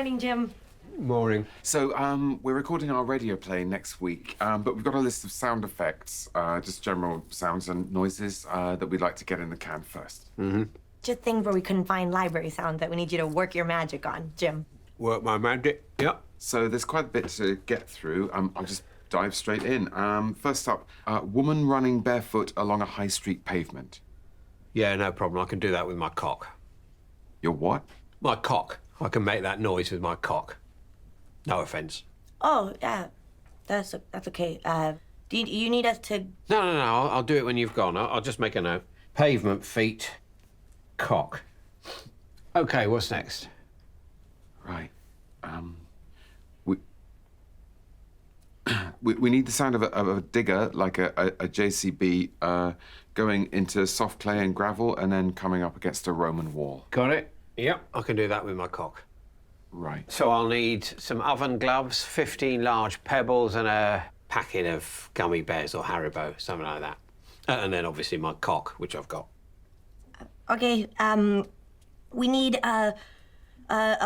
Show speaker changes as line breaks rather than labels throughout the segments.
Morning, Jim.
Morning.
So, we're recording our radio play next week, but we've got a list of sound effects, just general sounds and noises that we'd like to get in the can first.
Just things where we couldn't find library sounds that we need you to work your magic on, Jim.
Work my magic? Yep.
So there's quite a bit to get through. I'll just dive straight in. First up, woman running barefoot along a high street pavement.
Yeah, no problem. I can do that with my cock.
Your what?
My cock. I can make that noise with my cock. No offence.
Oh, yeah. That's okay. Do you need us to...
No. I'll do it when you've gone. I'll just make a note. Pavement, feet, cock. OK, what's next?
Right. We need the sound of a digger, like a JCB, going into soft clay and gravel and then coming up against a Roman wall.
Got it? Yep, I can do that with my cock.
Right.
So I'll need some oven gloves, 15 large pebbles, and a packet of gummy bears or Haribo, something like that. And then obviously my cock, which I've got.
Okay, we need a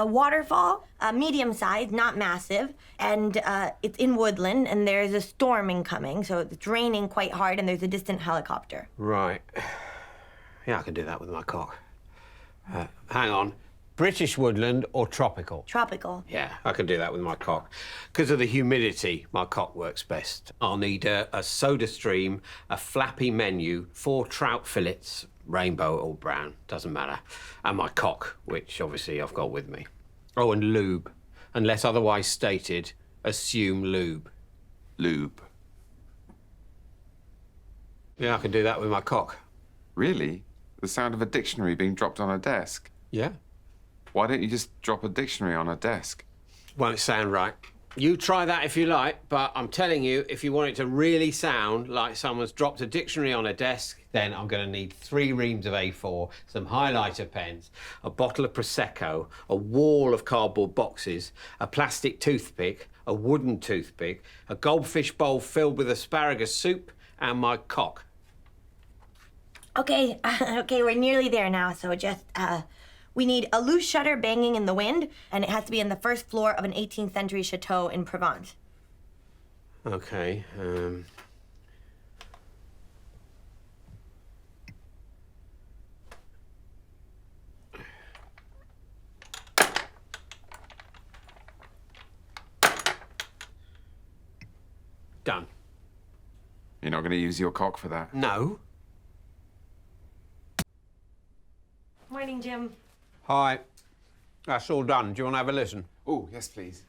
waterfall, medium size, not massive, and it's in woodland, and there's a storm incoming, so it's raining quite hard, and there's a distant helicopter.
Right. Yeah, I can do that with my cock. Hang on. British woodland or tropical?
Tropical.
Yeah, I can do that with my cock. Because of the humidity, my cock works best. I'll need a soda stream, a flappy menu, 4 trout fillets, rainbow or brown, doesn't matter, and my cock, which obviously I've got with me. Oh, and lube. Unless otherwise stated, assume lube.
Lube.
Yeah, I can do that with my cock.
Really? The sound of a dictionary being dropped on a desk?
Yeah.
Why don't you just drop a dictionary on a desk?
Won't sound right. You try that if you like, but I'm telling you, if you want it to really sound like someone's dropped a dictionary on a desk, then I'm going to need 3 reams of A4, some highlighter pens, a bottle of Prosecco, a wall of cardboard boxes, a plastic toothpick, a wooden toothpick, a goldfish bowl filled with asparagus soup, and my cock.
Okay, we're nearly there now, so just, we need a loose shutter banging in the wind, and it has to be in the first floor of an 18th century chateau in Provence.
Okay, done.
You're not going to use your cock for that?
No.
Morning, Jim.
Hi. That's all done. Do you want to have a listen?
Oh, yes, please.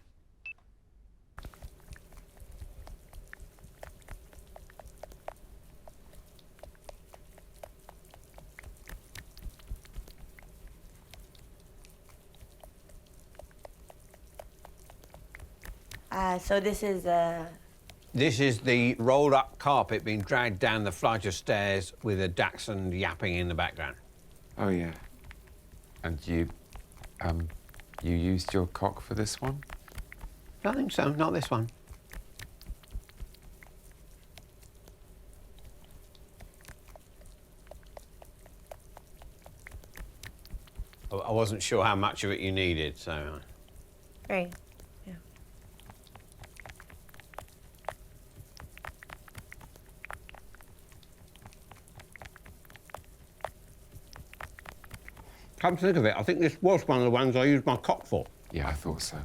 So this is,
This is the rolled-up carpet being dragged down the flight of stairs with a dachshund yapping in the background.
Oh, yeah. And you used your cock for this one?
I think so, not this one. I wasn't sure how much of it you needed, so...
Great. Yeah.
Come to think of it, I think this was one of the ones I used my cock for.
Yeah, I thought so.